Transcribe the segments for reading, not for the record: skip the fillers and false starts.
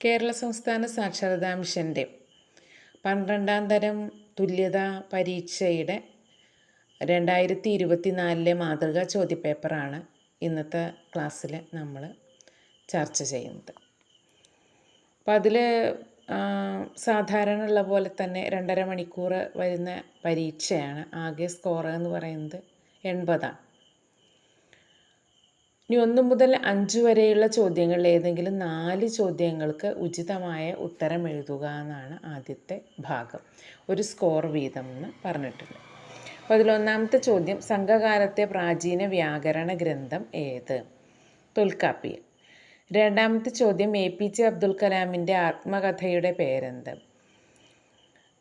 കേരള സംസ്ഥാന സാക്ഷരതാ മിഷൻ്റെ 12ാം തരം തുല്യതാ പരീക്ഷയുടെ 2024 മാതൃകാ ചോദ്യപേപ്പറാണ് ഇന്നത്തെ ക്ലാസ്സിൽ നമ്മൾ ചർച്ച ചെയ്യുന്നത്. അപ്പോൾ അതിൽ സാധാരണ ഉള്ള പോലെ തന്നെ 2.5 മണിക്കൂർ വരുന്ന പരീക്ഷയാണ്. ആകെ സ്കോർ എന്ന് പറയുന്നത് 80. ഇനി 1 മുതൽ 5 വരെയുള്ള ചോദ്യങ്ങളിൽ ഏതെങ്കിലും 4 ചോദ്യങ്ങൾക്ക് ഉചിതമായ ഉത്തരം എഴുതുക എന്നാണ് ആദ്യത്തെ ഭാഗം. ഒരു സ്കോർ വീതം എന്ന് പറഞ്ഞിട്ടുണ്ട്. അപ്പോൾ അതിൽ ഒന്നാമത്തെ ചോദ്യം, സംഘകാലത്തെ പ്രാചീന വ്യാകരണ ഗ്രന്ഥം ഏത്? തൊൽക്കാപ്പിയൻ. രണ്ടാമത്തെ ചോദ്യം, APJ അബ്ദുൽ കലാമിൻ്റെ ആത്മകഥയുടെ പേരെന്ത്?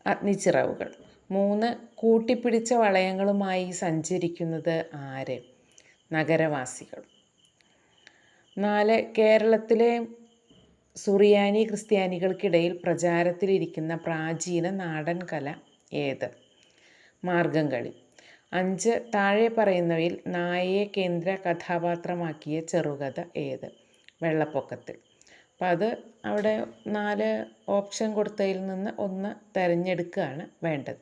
അഗ്നിച്ചിറവുകൾ. 3, കൂട്ടിപ്പിടിച്ച വളയങ്ങളുമായി സഞ്ചരിക്കുന്നത് ആര്? നഗരവാസികൾ. 4, കേരളത്തിലെ സുറിയാനി ക്രിസ്ത്യാനികൾക്കിടയിൽ പ്രചാരത്തിലിരിക്കുന്ന പ്രാചീന നാടൻ കല ഏത്? മാർഗംകളി. 5, താഴെ പറയുന്നവയിൽ നായയെ കേന്ദ്ര കഥാപാത്രമാക്കിയ ചെറുകഥ ഏത്? വെള്ളപ്പൊക്കത്തിൽ. അപ്പം അത് അവിടെ 4 ഓപ്ഷൻ കൊടുത്തതിൽ നിന്ന് 1 തിരഞ്ഞെടുക്കുകയാണ് വേണ്ടത്.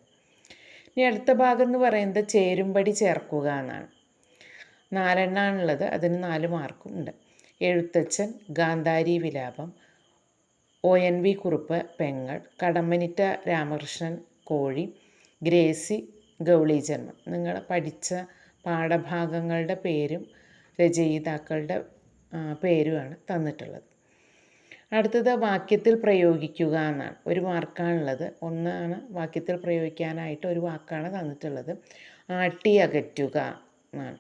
ഇനി അടുത്ത ഭാഗം എന്ന് പറയുന്നത് ചേരുംപടി ചേർക്കുക എന്നാണ്. 4 എണ്ണാണുള്ളത്, അതിന് 4 മാർക്കും ഉണ്ട്. എഴുത്തച്ഛൻ, ഗാന്ധാരി വിലാപം, ONV കുറുപ്പ് പെങ്ങൾ, കടമ്മനിട്ട രാമകൃഷ്ണൻ കോഴി, ഗ്രേസി ഗൗളി ജന്മം. നിങ്ങൾ പഠിച്ച പാഠഭാഗങ്ങളുടെ പേരും രചയിതാക്കളുടെ പേരുമാണ് തന്നിട്ടുള്ളത്. അടുത്തത് വാക്യത്തിൽ പ്രയോഗിക്കുക എന്നാണ്. 1 മാർക്കാണുള്ളത്. 1 വാക്യത്തിൽ പ്രയോഗിക്കാനായിട്ട് 1 വാക്കാണ് തന്നിട്ടുള്ളത്. ആട്ടി അകറ്റുക എന്നാണ്.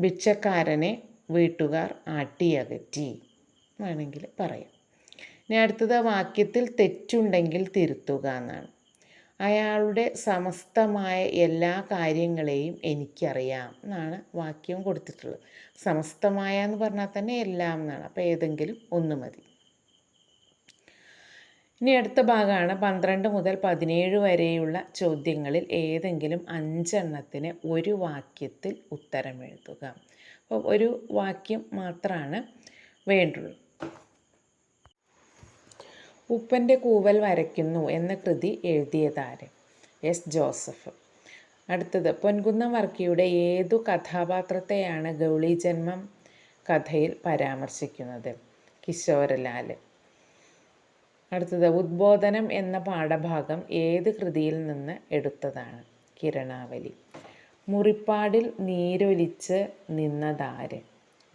ഭിക്ഷക്കാരനെ വീട്ടുകാർ ആട്ടിയകറ്റി വേണമെങ്കിൽ പറയാം. ഇനി അടുത്തത് വാക്യത്തിൽ തെറ്റുണ്ടെങ്കിൽ തിരുത്തുക എന്നാണ്. അയാളുടെ സമസ്തമായ എല്ലാ കാര്യങ്ങളെയും എനിക്കറിയാം എന്നാണ് വാക്യം കൊടുത്തിട്ടുള്ളത്. സമസ്തമായ എന്ന് പറഞ്ഞാൽ തന്നെ എല്ലാം എന്നാണ്. അപ്പോൾ ഏതെങ്കിലും 1 മതി. ഇനി അടുത്ത ഭാഗമാണ് 12 മുതൽ 17 വരെയുള്ള ചോദ്യങ്ങളിൽ ഏതെങ്കിലും 5 എണ്ണത്തിന് 1 വാക്യത്തിൽ ഉത്തരം എഴുതുക. അപ്പോൾ 1 വാക്യം മാത്രമാണ് വേണ്ടുള്ളൂ. ഉപ്പൻ്റെ കൂവൽ വരയ്ക്കുന്നു എന്ന കൃതി എഴുതിയതാര്? S. ജോസഫ്. അടുത്തത്, പൊൻകുന്നം വർക്കിയുടെ ഏതു കഥാപാത്രത്തെയാണ് ഗൗളി ജന്മം കഥയിൽ പരാമർശിക്കുന്നത്? കിശോരലാൽ. അടുത്തത്, ഉദ്ബോധനം എന്ന പാഠഭാഗം ഏത് കൃതിയിൽ നിന്ന് എടുത്തതാണ്? കിരണാവലി. മുറിപ്പാടിൽ നീരൊലിച്ച് നിന്നതാര്?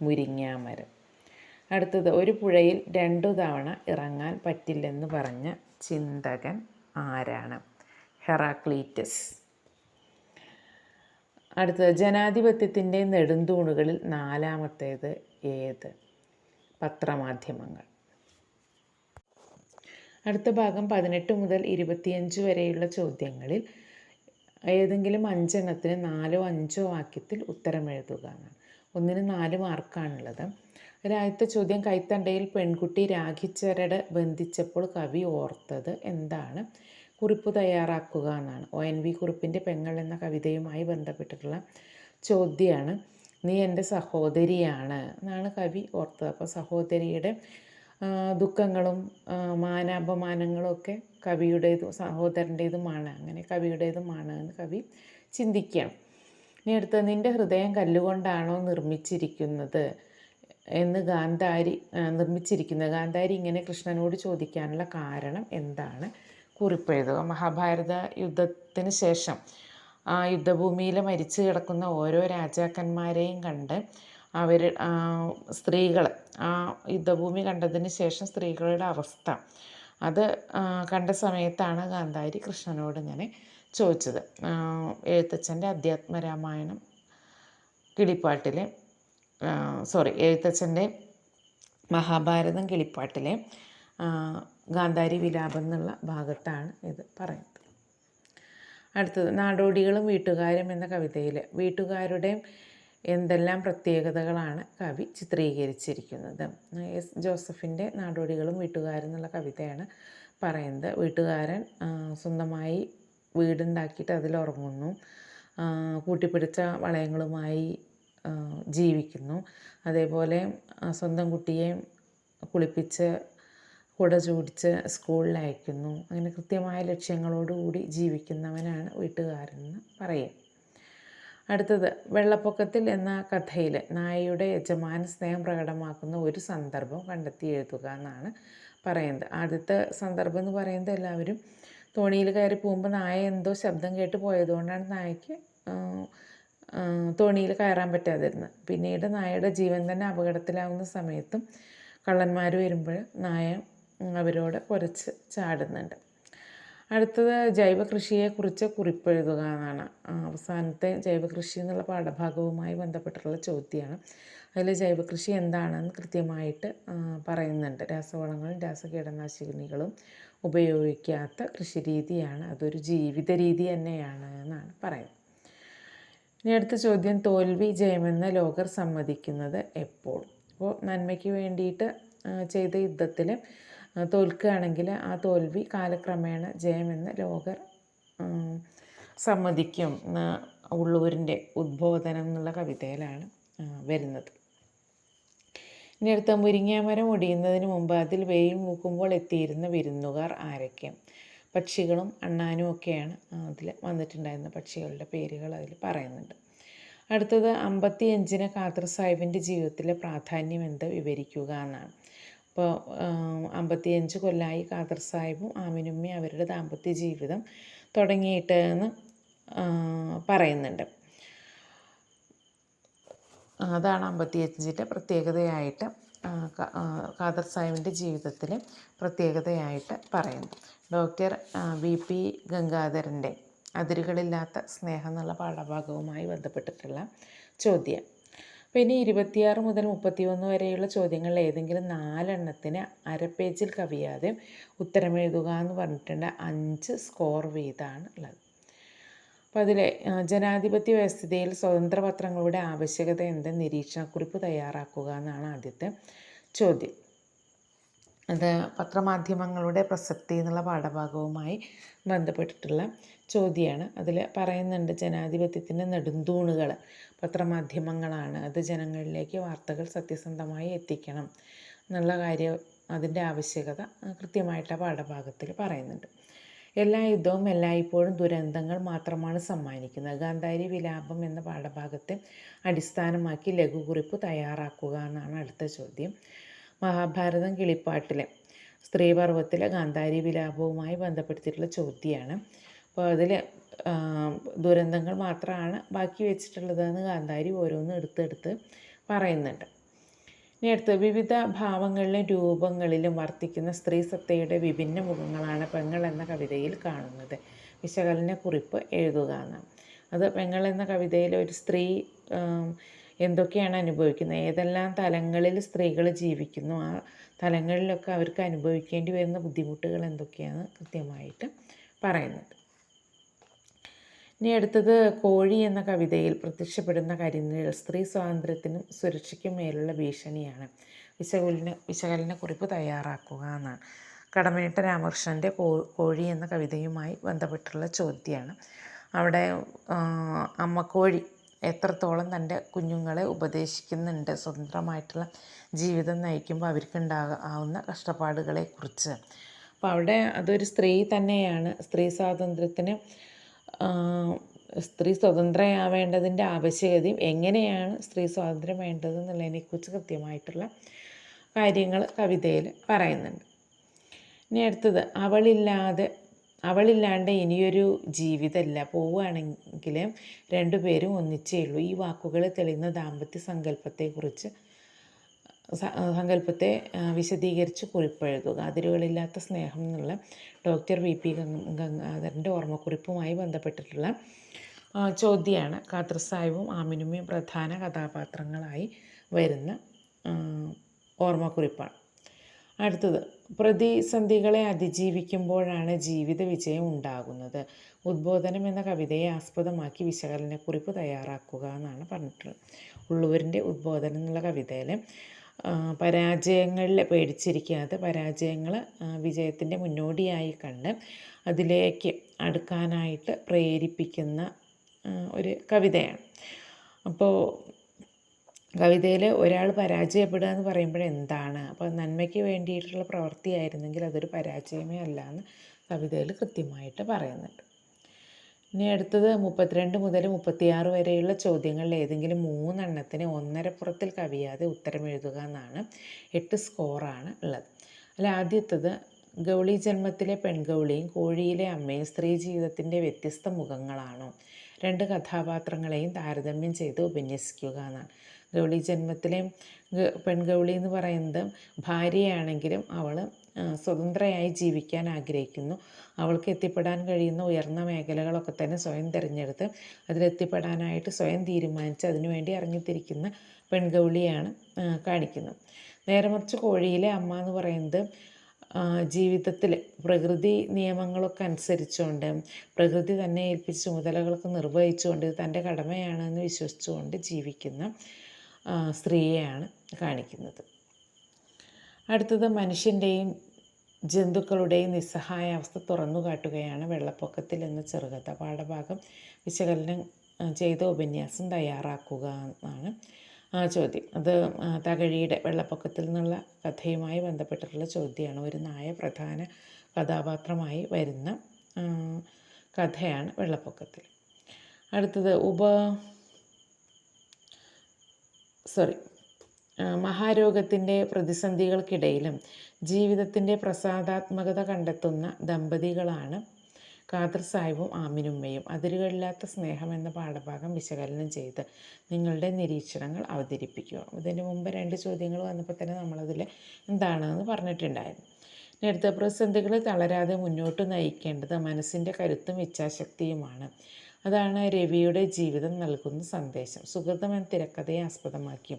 മുരിങ്ങാമരം. അടുത്തത്, ഒരു പുഴയിൽ 2 തവണ ഇറങ്ങാൻ പറ്റില്ലെന്ന് പറഞ്ഞ ചിന്തകൻ ആരാണ്? ഹെറാക്ലീറ്റസ്. അടുത്തത്, ജനാധിപത്യത്തിൻ്റെ നെടുന്തൂണുകളിൽ 4ാമത്തേത് ഏത്? പത്രമാധ്യമങ്ങൾ. അടുത്ത ഭാഗം 18 മുതൽ 25 വരെയുള്ള ചോദ്യങ്ങളിൽ ഏതെങ്കിലും 5 എണ്ണത്തിന് 4 5 വാക്യത്തിൽ ഉത്തരം എഴുതുക എന്നാണ്. 1-ന് 4 മാർക്കാണുള്ളത്. ആദ്യത്തെ ചോദ്യം, കൈത്തണ്ടയിൽ പെൺകുട്ടി രാഖിച്ചരട് ബന്ധിച്ചപ്പോൾ കവി ഓർത്തത് എന്താണ്? കുറിപ്പ് തയ്യാറാക്കുക എന്നാണ്. ONV കുറുപ്പിൻ്റെ പെങ്ങൾ എന്ന കവിതയുമായി ബന്ധപ്പെട്ടിട്ടുള്ള ചോദ്യമാണ്. നീ എൻ്റെ സഹോദരിയാണ് എന്നാണ് കവി ഓർത്തത്. അപ്പോൾ സഹോദരിയുടെ ദുഃഖങ്ങളും മാനാപമാനങ്ങളും ഒക്കെ കവിയുടേതും സഹോദരൻ്റേതുമാണ്, അങ്ങനെ കവിയുടേതുമാണ് എന്ന് കവി ചിന്തിക്കുകയാണ്. ഇനി അടുത്ത, നിൻ്റെ ഹൃദയം കല്ലുകൊണ്ടാണോ നിർമ്മിച്ചിരിക്കുന്നത് എന്ന് ഗാന്ധാരി ഇങ്ങനെ കൃഷ്ണനോട് ചോദിക്കാനുള്ള കാരണം എന്താണ്? കുറിപ്പെഴുതുക. മഹാഭാരത യുദ്ധത്തിന് ശേഷം ആ യുദ്ധഭൂമിയിൽ മരിച്ചു കിടക്കുന്ന ഓരോ രാജാക്കന്മാരെയും കണ്ട് സ്ത്രീകൾ ആ യുദ്ധഭൂമി കണ്ടതിന് ശേഷം സ്ത്രീകളുടെ അവസ്ഥ അത് കണ്ട സമയത്താണ് ഗാന്ധാരി കൃഷ്ണനോട് ഇങ്ങനെ ചോദിച്ചത്. എഴുത്തച്ഛൻ്റെ അധ്യാത്മരാമായണം കിളിപ്പാട്ടിലെ എഴുത്തച്ഛൻ്റെ മഹാഭാരതം കിളിപ്പാട്ടിലെ ഗാന്ധാരി വിലാപം എന്നുള്ള ഭാഗത്താണ് ഇത് പറയുന്നത്. അടുത്തത്, നാടോടികളും വീട്ടുകാരും എന്ന കവിതയിൽ വീട്ടുകാരുടെ എന്തെല്ലാം പ്രത്യേകതകളാണ് കവി ചിത്രീകരിച്ചിരിക്കുന്നത്? S. ജോസഫിൻ്റെ നാടോടികളും വീട്ടുകാരും എന്നുള്ള കവിതയാണ് പറയുന്നത്. വീട്ടുകാരൻ സ്വന്തമായി വീടുണ്ടാക്കിയിട്ട് അതിലുറങ്ങുന്നു, കൂട്ടിപ്പിടിച്ച വളയങ്ങളുമായി ജീവിക്കുന്നു. അതേപോലെ സ്വന്തം കുട്ടിയെ കുളിപ്പിച്ച് കുട ചൂടിച്ച് സ്കൂളിൽ അയക്കുന്നു. അങ്ങനെ കൃത്യമായ ലക്ഷ്യങ്ങളോടുകൂടി ജീവിക്കുന്നവനാണ് വീട്ടുകാരെന്ന് പറയും. അടുത്തത് വെള്ളപ്പൊക്കത്തിൽ എന്ന കഥയിൽ നായയുടെ യജമാന സ്നേഹം പ്രകടമാക്കുന്ന ഒരു സന്ദർഭം കണ്ടെത്തി എഴുതുക എന്നാണ് പറയുന്നത്. ആദ്യത്തെ സന്ദർഭം എന്ന് പറയുന്നത് എല്ലാവരും തോണിയിൽ കയറി പോകുമ്പോൾ നായ എന്തോ ശബ്ദം കേട്ട് പോയതുകൊണ്ടാണ് നായയ്ക്ക് തോണിയിൽ കയറാൻ പറ്റാതിരുന്നത്. പിന്നീട് നായയുടെ ജീവൻ തന്നെ അപകടത്തിലാവുന്ന സമയത്തും കള്ളന്മാർ വരുമ്പോൾ നായ അവരോട് കുരച്ച് ചാടുന്നുണ്ട്. അടുത്തത് ജൈവ കൃഷിയെക്കുറിച്ച് കുറിപ്പെഴുതുക എന്നാണ്. അവസാനത്തെ ജൈവ കൃഷി എന്നുള്ള പാഠഭാഗവുമായി ബന്ധപ്പെട്ടിട്ടുള്ള ചോദ്യമാണ്. അതിൽ ജൈവ കൃഷി എന്താണെന്ന് കൃത്യമായിട്ട് പറയുന്നുണ്ട്. രാസവളങ്ങളും രാസകീടനാശിനികളും ഉപയോഗിക്കാത്ത കൃഷിരീതിയാണ്, അതൊരു ജീവിത രീതി തന്നെയാണ് എന്നാണ് പറയുന്നത്. ഇനി അടുത്ത ചോദ്യം, തോൽവി ജയമെന്ന് ലോകർ സമ്മതിക്കുന്നത് എപ്പോൾ? അപ്പോൾ നന്മയ്ക്ക് വേണ്ടിയിട്ട് ചെയ്ത യുദ്ധത്തിൽ തോൽക്കുകയാണെങ്കിൽ ആ തോൽവി കാലക്രമേണ ജയമെന്ന് ലോകർ സമ്മതിക്കും. ഉള്ളൂരിൻ്റെ ഉദ്ബോധനം എന്നുള്ള കവിതയിലാണ് വരുന്നത്. ഇനി അടുത്ത, മുരിങ്ങാമരം ഒടിയുന്നതിന് മുമ്പ് അതിൽ വെയിൽ മൂക്കുമ്പോൾ എത്തിയിരുന്ന വിരുന്നുകാർ ആരൊക്കെ? പക്ഷികളും അണ്ണാനും ഒക്കെയാണ് അതിൽ വന്നിട്ടുണ്ടായിരുന്ന പക്ഷികളുടെ പേരുകൾ അതിൽ പറയുന്നുണ്ട്. അടുത്തത് 55-ന് ഖാദർ സാഹിബിൻ്റെ ജീവിതത്തിലെ പ്രാധാന്യം എന്ത് വിവരിക്കുക എന്നാണ്. അപ്പോൾ 55 കൊല്ലമായി ഖാദർ സാഹിബും ആമിനുമ്മയും അവരുടെ ദാമ്പത്യ ജീവിതം തുടങ്ങിയിട്ട് എന്ന് പറയുന്നുണ്ട്. അതാണ് 55-ൻ്റെ പ്രത്യേകതയായിട്ട് ഖാദർ സാഹിബിൻ്റെ ജീവിതത്തിൽ പ്രത്യേകതയായിട്ട് പറയുന്നു. ഡോക്ടർ VP ഗംഗാധരൻ്റെ അതിരുകളില്ലാത്ത സ്നേഹം എന്നുള്ള പാഠഭാഗവുമായി ബന്ധപ്പെട്ടിട്ടുള്ള ചോദ്യം. അപ്പോൾ ഇനി 26 മുതൽ 31 വരെയുള്ള ചോദ്യങ്ങളിൽ ഏതെങ്കിലും 4 എണ്ണത്തിന് അരപ്പേജിൽ കവിയാതെ ഉത്തരമെഴുതുക എന്ന് പറഞ്ഞിട്ടുണ്ട്. 5 സ്കോർ വീതമാണ് ഉള്ളത്. അപ്പോൾ അതിലെ ജനാധിപത്യ വ്യവസ്ഥിതിയിൽ സ്വതന്ത്ര പത്രങ്ങളുടെ ആവശ്യകത എന്ത്? നിരീക്ഷണക്കുറിപ്പ് തയ്യാറാക്കുക എന്നാണ് ആദ്യത്തെ ചോദ്യം. അത് പത്രമാധ്യമങ്ങളുടെ പ്രസക്തി എന്നുള്ള പാഠഭാഗവുമായി ബന്ധപ്പെട്ടിട്ടുള്ള ചോദ്യമാണ്. അതിൽ പറയുന്നുണ്ട് ജനാധിപത്യത്തിൻ്റെ നെടുന്തൂണുകൾ പത്രമാധ്യമങ്ങളാണ്, അത് ജനങ്ങളിലേക്ക് വാർത്തകൾ സത്യസന്ധമായി എത്തിക്കണം എന്നുള്ള കാര്യം, അതിൻ്റെ ആവശ്യകത കൃത്യമായിട്ട് ആ പാഠഭാഗത്തിൽ പറയുന്നുണ്ട്. എല്ലാ യുദ്ധവും എല്ലായ്പ്പോഴും ദുരന്തങ്ങൾ മാത്രമാണ് സമ്മാനിക്കുന്നത്. ഗാന്ധാരി വിലാപം എന്ന പാഠഭാഗത്തെ അടിസ്ഥാനമാക്കി ലഘുകുറിപ്പ് തയ്യാറാക്കുക എന്നാണ് അടുത്ത ചോദ്യം. മഹാഭാരതം കിളിപ്പാട്ടിലെ സ്ത്രീപർവ്വത്തിലെ ഗാന്ധാരി വിലാപവുമായി ബന്ധപ്പെടുത്തിയിട്ടുള്ള ചോദ്യമാണ്. അപ്പോൾ അതിൽ ദുരന്തങ്ങൾ മാത്രമാണ് ബാക്കി വെച്ചിട്ടുള്ളതെന്ന് ഗാന്ധാരി ഓരോന്നും എടുത്തെടുത്ത് പറയുന്നുണ്ട്. ഇനി അടുത്ത്, വിവിധ ഭാവങ്ങളിലും രൂപങ്ങളിലും വർത്തിക്കുന്ന സ്ത്രീ സത്തയുടെ വിഭിന്ന മുഖങ്ങളാണ് പെങ്ങൾ എന്ന കവിതയിൽ കാണുന്നത്. വിശകലനക്കുറിപ്പ് എഴുതുക എന്നാണ്. അത് പെങ്ങൾ എന്ന കവിതയിൽ ഒരു സ്ത്രീ എന്തൊക്കെയാണ് അനുഭവിക്കുന്നത്, ഏതെല്ലാം തലങ്ങളിൽ സ്ത്രീകൾ ജീവിക്കുന്നു, ആ തലങ്ങളിലൊക്കെ അവർക്ക് അനുഭവിക്കേണ്ടി വരുന്ന ബുദ്ധിമുട്ടുകൾ എന്തൊക്കെയാണ് കൃത്യമായിട്ട് പറയുന്നത്. ഇനി അടുത്തത്, കോഴി എന്ന കവിതയിൽ പ്രത്യക്ഷപ്പെടുന്ന കരിനിഴൽ സ്ത്രീ സ്വാതന്ത്ര്യത്തിനും സുരക്ഷയ്ക്കും മേലുള്ള ഭീഷണിയാണ്. വിശകലനക്കുറിപ്പ് തയ്യാറാക്കുക എന്നാണ്. കടമ്മനിട്ട രാമകൃഷ്ണൻ്റെ കോഴി എന്ന കവിതയുമായി ബന്ധപ്പെട്ടുള്ള ചോദ്യമാണ്. അവിടെ അമ്മക്കോഴി എത്രത്തോളം തൻ്റെ കുഞ്ഞുങ്ങളെ ഉപദേശിക്കുന്നുണ്ട് സ്വതന്ത്രമായിട്ടുള്ള ജീവിതം നയിക്കുമ്പോൾ അവർക്കുണ്ടാകാവുന്ന കഷ്ടപ്പാടുകളെക്കുറിച്ച്. അപ്പോൾ അവിടെ അതൊരു സ്ത്രീ തന്നെയാണ്. സ്ത്രീ സ്വാതന്ത്ര്യത്തിന് സ്ത്രീ സ്വതന്ത്രയാവേണ്ടതിൻ്റെ ആവശ്യകതയും എങ്ങനെയാണ് സ്ത്രീ സ്വാതന്ത്ര്യം വേണ്ടതെന്നുള്ളതിനെക്കുറിച്ച് കൃത്യമായിട്ടുള്ള കാര്യങ്ങൾ കവിതയിൽ പറയുന്നുണ്ട്. ഇനി അടുത്തത്, അവളില്ലാണ്ട് ഇനിയൊരു ജീവിതമല്ല, പോവുകയാണെങ്കിൽ രണ്ടുപേരും ഒന്നിച്ചേ ഉള്ളൂ. ഈ വാക്കുകൾ തെളിയുന്ന ദാമ്പത്യ സങ്കല്പത്തെ വിശദീകരിച്ച് കുറിപ്പെഴുതുക. അതിരുകളില്ലാത്ത സ്നേഹം എന്നുള്ള ഡോക്ടർ VP ഗംഗാധരൻ്റെ ഓർമ്മക്കുറിപ്പുമായി ബന്ധപ്പെട്ടിട്ടുള്ള ചോദ്യമാണ്. ഖാദർ സാഹിബും ആമിനുമ്മയും പ്രധാന കഥാപാത്രങ്ങളായി വരുന്ന ഓർമ്മക്കുറിപ്പാണ്. അടുത്തത്, പ്രതിസന്ധികളെ അതിജീവിക്കുമ്പോഴാണ് ജീവിത വിജയം ഉണ്ടാകുന്നത്. ഉദ്ബോധനം എന്ന കവിതയെ ആസ്പദമാക്കി വിശകലനക്കുറിപ്പ് തയ്യാറാക്കുക എന്നാണ് പറഞ്ഞിട്ടുള്ളത്. ഉള്ളൂരിൻ്റെ ഉദ്ബോധനം എന്നുള്ള കവിതയിൽ പരാജയങ്ങളിൽ പേടിച്ചിരിക്കാതെ പരാജയങ്ങൾ വിജയത്തിൻ്റെ മുന്നോടിയായി കണ്ട് അതിലേക്ക് അടുക്കാനായിട്ട് പ്രേരിപ്പിക്കുന്ന ഒരു കവിതയാണ്. അപ്പോൾ കവിതയിൽ ഒരാൾ പരാജയപ്പെടുക എന്ന് പറയുമ്പോൾ എന്താണ്? അപ്പോൾ നന്മയ്ക്ക് വേണ്ടിയിട്ടുള്ള പ്രവൃത്തിയായിരുന്നെങ്കിൽ അതൊരു പരാജയമേ അല്ല എന്ന് കവിതയിൽ കൃത്യമായിട്ട് പറയുന്നുണ്ട്. ഇനി അടുത്തത് 32 മുതൽ 36 വരെയുള്ള ചോദ്യങ്ങളിൽ ഏതെങ്കിലും 3 എണ്ണത്തിന് ഒന്നരപ്പുറത്തിൽ കവിയാതെ ഉത്തരം എഴുതുക എന്നാണ്. 8 സ്കോറാണ് ഉള്ളത്. അതിൽ ആദ്യത്തത് ഗൗളി ജന്മത്തിലെ പെൺഗൗളിയും കോഴിയിലെ അമ്മയും സ്ത്രീ ജീവിതത്തിൻ്റെ വ്യത്യസ്ത മുഖങ്ങളാണോ? 2 കഥാപാത്രങ്ങളെയും താരതമ്യം ചെയ്ത് ഉപന്യസിക്കുക എന്നാണ്. ഗൗളി ജന്മത്തിലെ പെൺഗൗളി എന്ന് പറയുന്നത് ഭാര്യയാണെങ്കിലും അവൾ സ്വതന്ത്രയായി ജീവിക്കാൻ ആഗ്രഹിക്കുന്നു. അവൾക്ക് എത്തിപ്പെടാൻ കഴിയുന്ന ഉയർന്ന മേഖലകളൊക്കെ തന്നെ സ്വയം തിരഞ്ഞെടുത്ത് അതിലെത്തിപ്പെടാനായിട്ട് സ്വയം തീരുമാനിച്ച് അതിനുവേണ്ടി ഇറങ്ങിത്തിരിക്കുന്ന പെൺഗൗളിയാണ് കാണിക്കുന്നത്. നേരെ മറിച്ച് കോഴിയിലെ അമ്മ എന്ന് പറയുന്നത് ജീവിതത്തിൽ പ്രകൃതി നിയമങ്ങളൊക്കെ അനുസരിച്ചുകൊണ്ട് പ്രകൃതി തന്നെ ഏൽപ്പിച്ച ചുമതലകളൊക്കെ നിർവഹിച്ചുകൊണ്ട് ഇത് തൻ്റെ കടമയാണെന്ന് വിശ്വസിച്ചുകൊണ്ട് ജീവിക്കുന്ന സ്ത്രീയെയാണ് കാണിക്കുന്നത്. അടുത്തത് മനുഷ്യൻ്റെയും ജന്തുക്കളുടെയും നിസ്സഹായാവസ്ഥ തുറന്നു കാട്ടുകയാണ് വെള്ളപ്പൊക്കത്തിൽ എന്ന ചെറുകഥ. പാഠഭാഗം വിശകലനം ചെയ്ത ഉപന്യാസം തയ്യാറാക്കുക എന്നാണ് ചോദ്യം. അത് തകഴിയുടെ വെള്ളപ്പൊക്കത്തിൽ നിന്നുള്ള കഥയുമായി ബന്ധപ്പെട്ടിട്ടുള്ള ചോദ്യമാണ്. ഒരു നായ പ്രധാന കഥാപാത്രമായി വരുന്ന കഥയാണ് വെള്ളപ്പൊക്കത്തിൽ. അടുത്തത് മഹാരോഗത്തിൻ്റെ പ്രതിസന്ധികൾക്കിടയിലും ജീവിതത്തിൻ്റെ പ്രസാദാത്മകത കണ്ടെത്തുന്ന ദമ്പതികളാണ് ഖാദർ സാഹിബും ആമിനുമ്മയും. അതിരുകളില്ലാത്ത സ്നേഹം എന്ന പാഠഭാഗം വിശകലനം ചെയ്ത് നിങ്ങളുടെ നിരീക്ഷണങ്ങൾ അവതരിപ്പിക്കുക. ഇതിന് മുമ്പ് 2 ചോദ്യങ്ങൾ വന്നപ്പോൾ തന്നെ നമ്മളതിൽ എന്താണെന്ന് പറഞ്ഞിട്ടുണ്ടായിരുന്നു. ഇനി അടുത്ത പ്രതിസന്ധികൾ തളരാതെ മുന്നോട്ട് നയിക്കേണ്ടത് മനസ്സിൻ്റെ കരുത്തും ഇച്ഛാശക്തിയുമാണ്. അതാണ് രവിയുടെ ജീവിതം നൽകുന്ന സന്ദേശം. സുഹൃതം എന്ന തിരക്കഥയെ ആസ്പദമാക്കി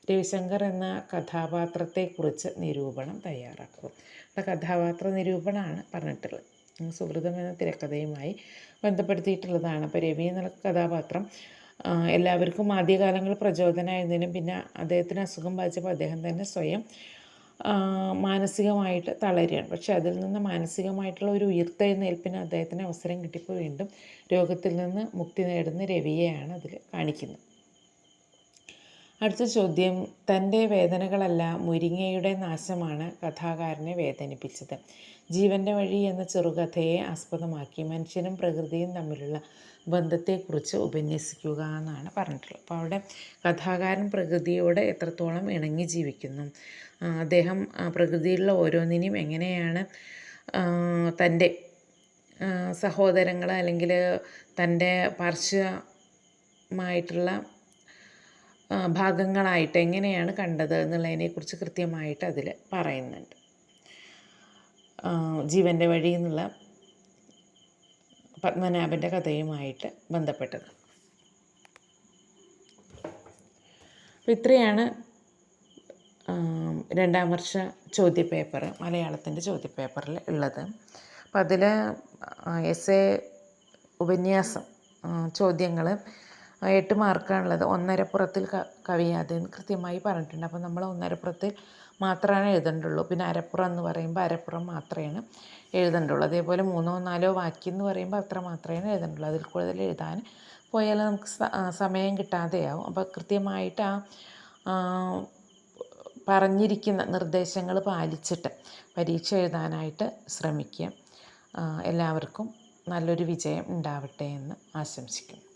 രവിശങ്കർ എന്ന കഥാപാത്രത്തെക്കുറിച്ച് നിരൂപണം തയ്യാറാക്കുക. കഥാപാത്ര നിരൂപണമാണ് പറഞ്ഞിട്ടുള്ളത്. സുഹൃതം എന്ന തിരക്കഥയുമായി ബന്ധപ്പെടുത്തിയിട്ടുള്ളതാണ്. അപ്പോൾ രവി എന്ന കഥാപാത്രം എല്ലാവർക്കും ആദ്യകാലങ്ങളിൽ പ്രചോദനമായതിനും പിന്നെ അദ്ദേഹത്തിന് അസുഖം ബാധിച്ചപ്പോൾ അദ്ദേഹം തന്നെ സ്വയം മാനസികമായിട്ട് തളരുകയാണ്. പക്ഷെ അതിൽ നിന്ന് മാനസികമായിട്ടുള്ള ഒരു ഉയർത്തെഴുന്നേൽപ്പിന് അദ്ദേഹത്തിന് അവസരം കിട്ടിയപ്പോൾ വീണ്ടും രോഗത്തിൽ നിന്ന് മുക്തി നേടുന്ന രവിയെയാണ് അതിൽ കാണിക്കുന്നത്. അടുത്ത ചോദ്യം, തൻ്റെ വേദനകളല്ല മുരിങ്ങയുടെ നാശമാണ് കഥാകാരനെ വേദനിപ്പിച്ചത്. ജീവൻ്റെ വഴി എന്ന ചെറുകഥയെ ആസ്പദമാക്കി മനുഷ്യനും പ്രകൃതിയും തമ്മിലുള്ള ബന്ധത്തെക്കുറിച്ച് ഉപന്യസിക്കുക എന്നാണ് പറഞ്ഞിട്ടുള്ളത്. അപ്പോൾ അവിടെ കഥാകാരൻ പ്രകൃതിയോട് എത്രത്തോളം ഇണങ്ങി ജീവിക്കുന്നു, അദ്ദേഹം പ്രകൃതിയിലുള്ള ഓരോന്നിനെയും എങ്ങനെയാണ് തൻ്റെ സഹോദരങ്ങൾ അല്ലെങ്കിൽ തൻ്റെ പാർശ്വമായിട്ടുള്ള ഭാഗങ്ങളായിട്ട് എങ്ങനെയാണ് കണ്ടത് എന്നുള്ളതിനെക്കുറിച്ച് കൃത്യമായിട്ട് അതിൽ പറയുന്നുണ്ട്. ജീവൻ്റെ വഴി എന്നുള്ള പത്മനാഭൻ്റെ കഥയുമായിട്ട് ബന്ധപ്പെട്ടത്. അപ്പോൾ ഇത്രയാണ് 2ാം വർഷ ചോദ്യപേപ്പർ മലയാളത്തിൻ്റെ ചോദ്യപേപ്പറിൽ ഉള്ളത്. അപ്പോൾ അതിൽ എസ്സേ ഉപന്യാസം ചോദ്യങ്ങൾ 8 മാർക്കാണുള്ളത്. ഒന്നരപ്പുറത്തിൽ കവിയാതെ എന്ന് കൃത്യമായി പറഞ്ഞിട്ടുണ്ട്. അപ്പോൾ നമ്മൾ ഒന്നരപ്പുറത്തിൽ മാത്രമാണ് എഴുതേണ്ടുള്ളൂ. പിന്നെ അരപ്പുറം എന്ന് പറയുമ്പോൾ അരപ്പുറം മാത്രമേ എഴുതേണ്ടുള്ളൂ. അതേപോലെ 3ഓ 4ഓ വാക്യം എന്ന് പറയുമ്പോൾ അത്ര മാത്രമേ എഴുതേണ്ടുള്ളൂ. അതിൽ കൂടുതൽ എഴുതാൻ പോയാൽ നമുക്ക് സമയം കിട്ടാതെയാവും. അപ്പോൾ കൃത്യമായിട്ട് പറഞ്ഞിരിക്കുന്ന നിർദ്ദേശങ്ങൾ പാലിച്ചിട്ട് പരീക്ഷ എഴുതാനായിട്ട് ശ്രമിക്കുക. എല്ലാവർക്കും നല്ലൊരു വിജയം ഉണ്ടാവട്ടെ എന്ന് ആശംസിക്കുന്നു.